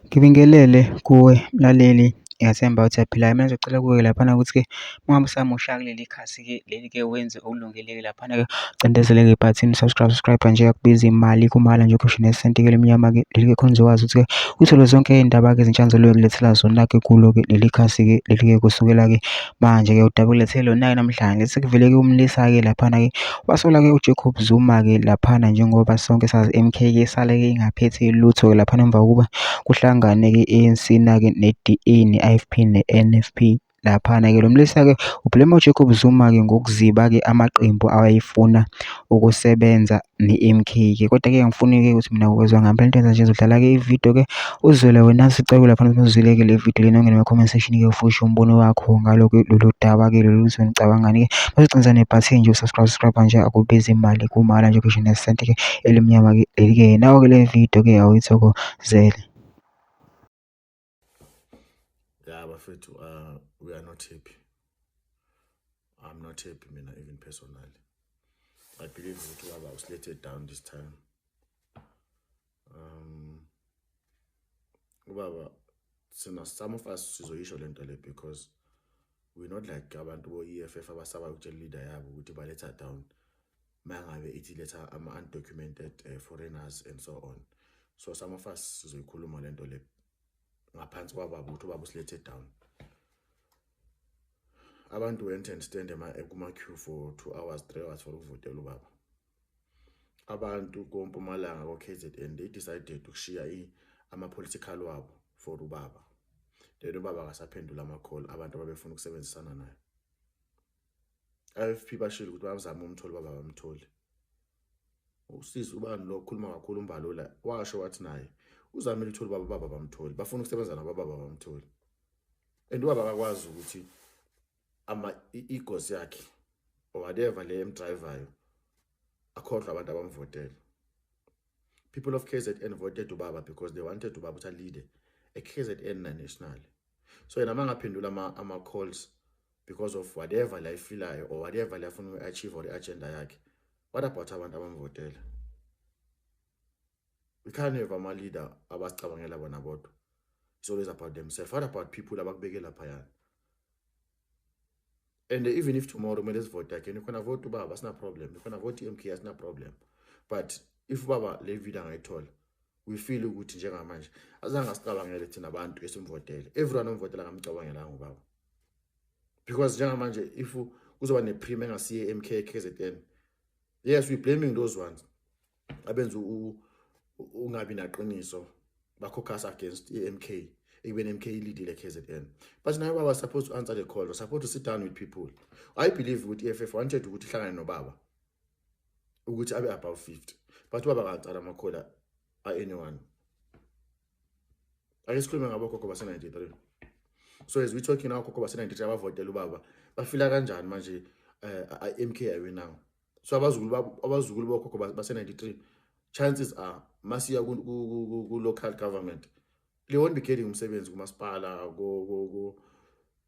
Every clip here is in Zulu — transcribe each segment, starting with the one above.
Ngibingelele kuwe mlaleli, ngiyathemba ukuthi uyaphilayo. Mina ngizocela kuwe laphana ukuthi-ke uma ngabe usamusha kuleli khasi-ke leli-ke wenze okulungile-ke laphana-ke ucindezele-ke ibhathini subscribe nje akubizi imali kumala nje ukhoshe nesenti-ke lemnyama-ke leli-ke khona uzokwazi ukuthi-ke uthole zonke iy'ndaba-ke ezintsha kulethela zona-ke kulo-ke leli khasi-ke leli-ke kusukela-ke manje-ke udaba kulethele lona-ke namhlanje sekuvele-ke umlisa-ke laphana-ke wasola-ke uJacob Zuma-ke laphana njengoba sonke sazi MK-ke sale-ke ingaphethe lutho-ke laphana emva kokuba kuhlangane-ke i-ANC na-ke ne-DA ne-IFP ne-NFP laphana-ke lo mlisa-ke ubhulema uJacob Zuma-ke ngokuziba-ke amaqembu awayefuna ukusebenza ne-MK-ke. Kodwa-ke angifuni-ke ukuthi mina ukwezwa ngami into enza nje uzodlala-ke ividiyo-ke uzwele wena sicela laphana ukuthi uzwile-ke le video lena ongene ema-comment section-ke ufushe umbono wakho ngalo-ke lolu daba-ke lolu ukuthi wena ucabangani-ke bazocinza nebhathini nje subscribe nje akubizi imali kumala nje kusho nesenti-ke elimnyama-ke leli-ke nawo-ke le video-ke awuyithokozele. Yeah, bafethu, we are not happy. I'm not happy, mina, even personally. I believe that I was letted down this time. Ubaba, some of us sizoyisho lento le because we're not like abantu bo-EFF abasaba ukutshela leader yabo ukuthi baletha down mangabe ithi letha ama-undocumented foreigners and so on. So some of us sizoyikhuluma lento le ngaphansi kwababa ukuthi ubaba usilethe down. Abantu went and stand kuma-queue for 2 hours, 3 hours for ukuvotela ubaba. Abantu koMpumalanga ko-KZN they decided ukushiya ama-political wabo for ubaba. Then ubaba akasaphendula ama-call abantu ababefuna ukusebenzisana naye. IFP bashilo ukuthi bazama umtholi ubaba bamtholi. Usisi ubani lo khuluma kakhulu uMbalula washo wathi naye uzamile utholi ubaba bamtholi. Bafuna ukusebenza nababa bamtholi. And ubaba akakwazi ukuthi igos yakhe or whatever le emdrivayo akhohlwa abantu abamvotela. People of KZN voted ubaba because they wanted ubaba to lead a KZN national. So yena mangaphendula ama-calls because of whatever la ifilayo or whatever la afuna uku-achieve or i-agenda yakhe. What about abantu abamvotela? We can't have a leader abasicabangela bona bodwa. It's always about themselves. What about people abakubekela phayana? And even if tomorrow let's vote again, you can vote ubaba, that's no problem. You can vote MK, that's no problem. But if ubaba le vida ngayithola, we feel ukuthi njengamanje azange asicabangele thina abantu esimvotele. Everyone omvotela ngamcabangela ngubaba. Because njengamanje if kuzoba ne-prime engasiye MK KZN, yes, we blaming those ones abenza ungabi naqiniso bakhokasa against MK. Even MK lead KZN. But now I was supposed to answer the call. I was supposed to sit down with people. I believe with EFF wanted to hlangana nobaba ukuthi abe about 50. But ubaba akancala amakhola anyone. Ayisikhuluma ngabo gogo base 93. So as we talking now gogo base 93 abavotela ubaba bafila kanjani manje MK ayewina. So abazukulu bogogo base 93 chances are masiya ku local government they won't be getting umsebenzi kumasipala go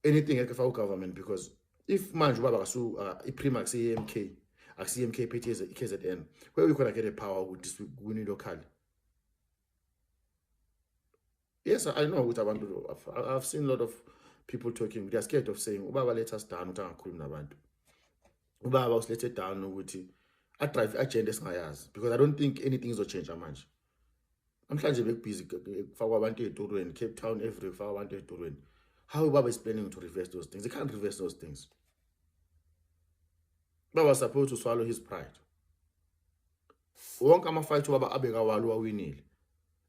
anything ekufaka government because if manje ubaba kasu iprima akusiye MK akusiye MK phethe KZN where we gonna get a power ukuthi kuni local. Yes, I know ukuthi abantu I've seen a lot of people talking they are scared of saying ubaba let us down ukuthi angakhulumi nabantu. Ubaba usilethe down ukuthi I drive agenda esingayazi because I don't think anything is going to change manje. Namhlanje bekubhizi kufakwa abantu ezitorweni Cape Town every kufakwa abantu ezitorweni. How Baba is planning to reverse those things? He can't reverse those things. Baba was supposed to swallow his pride. Wonke ama-fight ubaba abeka walo wawinile.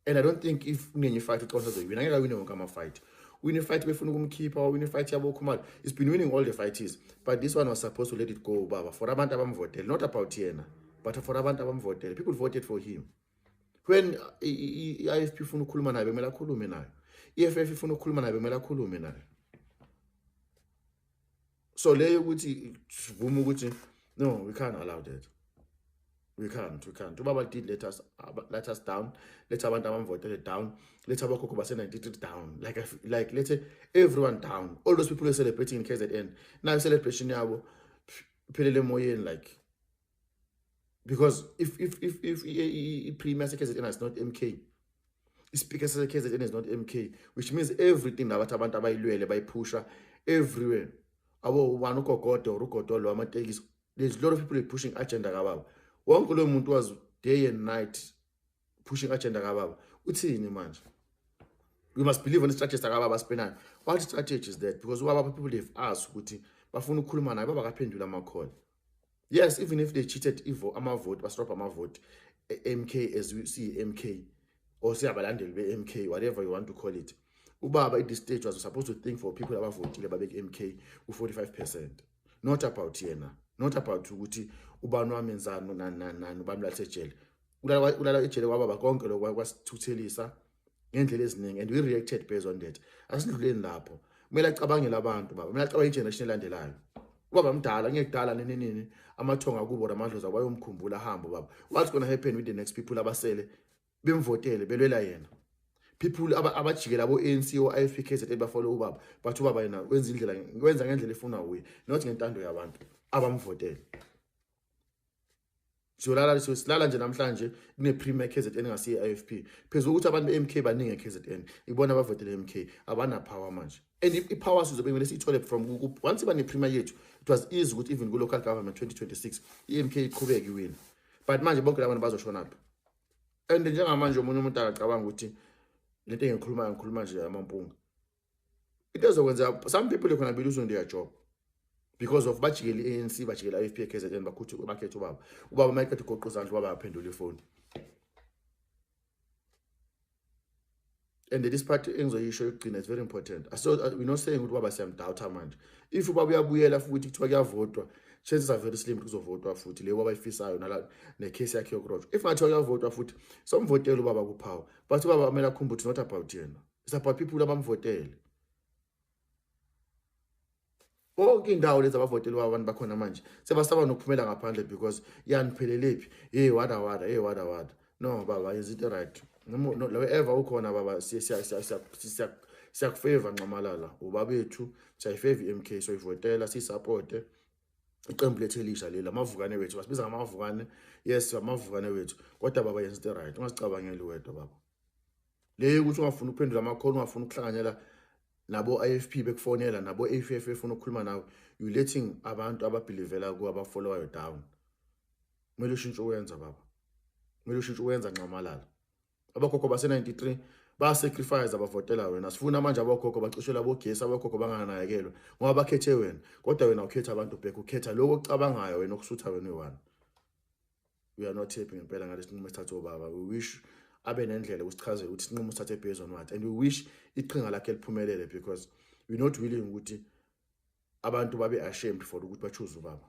And I don't think if unenye fight uqonda zoyibina ngeke awine wonke ama-fight. Win a fight befuna ukumkhipha or win a fight yabo Khumalo. He's been winning all the fights. But this one was supposed to let it go Baba for abantu abamvotela, not about yena, but for abantu abamvotela. People voted for him. When IFP ifuna ukukhuluma naye bemela khulume naye. EFF ifuna ukukhuluma naye bemela khulume naye. So leyo ukuthi sivuma ukuthi no, we can't allow that. We can't. Ubaba did let us down. Let abantu abamvotele down. Let abakhokho base 93 down. Like let's say everyone down. All those people who are celebrating in KZN. Now celebration yabo pelele moyeni like because if premier KZN is not MK, Ispeaker se-KZN is not MK, which means everything nabathi abantu abayilwele bayipusha everywhere. Abo ubani ugogodo or ugodolo amatekisi, there's a lot of people pushing agenda kababa. Wonke lo muntu was day and night pushing agenda kababa. Uthini manje? We must believe on the strategies kababa spinayo. What strategy is that? Because ubaba people they've asked ukuthi bafuna ukukhuluma naye baba kaphendula ama call. Yes, even if they cheated ama-vote, bastop ama-vote, MK as we see MK, or say abalandeli be-MK, whatever you want to call it. Ubaba at this stage was supposed to think for people abavotile babek MK u-45%. Not about yena, not about ukuthi ubani wamenzani nani ubani lasejele. Ulala ejele kwababa konke lokho kwasithuthelisa ngendlela eziningi, and we reacted based on that. Asidluleni lapho. Kumele acabangele abantu baba, kumele acabange igeneration elandelayo. Ubaba mdala ngekudala nini amathonga kubo namadlozi abayomkhumbula hamba baba. What's going to happen with the next people abasele bemvotele belwela yena? People abajikela abo ANC o IFP KZN bafollow ubaba, but ubaba yena wenza ngendlela efuna uye, not ngentando yabantu abamvotele. Silala nje namhlanje kune premier KZN ngasiye IFP. Phezulu ukuthi abantu be-MK baningi KZN. Ibona abavotele MK abana power manje. And i-power sizobe kumele siyithole from once bane premier yethu, it was easy ukuthi even ku local government 2026 i-MK iqhubeke iwin. But manje bonke labantu bazoshona phi? And njengamanje umunye umuntu akacabanga ukuthi lento ngikhuluma nje amampunga. It ezokwenza some people are going to be losing their job because of bajikela ANC bajikela IFP KZN bakhetha ubaba mayekhetha ugoqozandla ubaba aphendula ifoni. And this part engizoyisho yokugcina is very important. So we're not saying ukuthi ubaba siyamdoubt manje. If ubaba uyabuyela futhi kuthiwa kuyavotwa, chances are very slim kuzovotwa futhi le ubaba ifisayo nala necase yakhe yokurojwa. If ngathi uyavotwa futhi somvotela ubaba kuphawu, but ubaba kumele akhumbule it's not about yena. It's about people abamvotele. Bonke indawo lezi abavotela abantu bakhona manje sebasaba nokuphumela ngaphandle because yaniphelelepi wada. No baba, is it right? No wherever ukhona baba siyakufavor Nxamalala ubabethu, siyayifavor MK, so ivotela sisupport iqembu lethu elisha lela amavukane wethu, basibiza ngamavukane. Yes, amavukane wethu, kodwa baba yenza it right. Ungasicabangeli wedwa baba. Le ukuthi ungafuna ukuphendula amakhono, ungafuna ukuhlanganyela nabo IFP bekufonela nabo AFF efuna ukukhuluma nawe, you letting abantu ababelievela ku abafollowayo down. Kumele ushintshe uwenza baba, kumele ushintshe uwenza Nxamalala. Abakhokho base-93 basacrifice abavotela wena. Sifuna manje abakhokho bacishela abogesi, abakhokho banganakekelwa ngoba bakhethe wena, kodwa wena ukhetha abantu back, ukhetha lokho ocabangayo wena okusutha wena one. We are not happy ngempela ngalesi sinqumo esithathe ubaba. We wish abe nendlela ukusichazela ukuthi sinqumo usithathe based on what, and we wish iqhinga lakhe liphumelele because we not willing ukuthi abantu babe ashamed for ukuthi bachoose ubaba.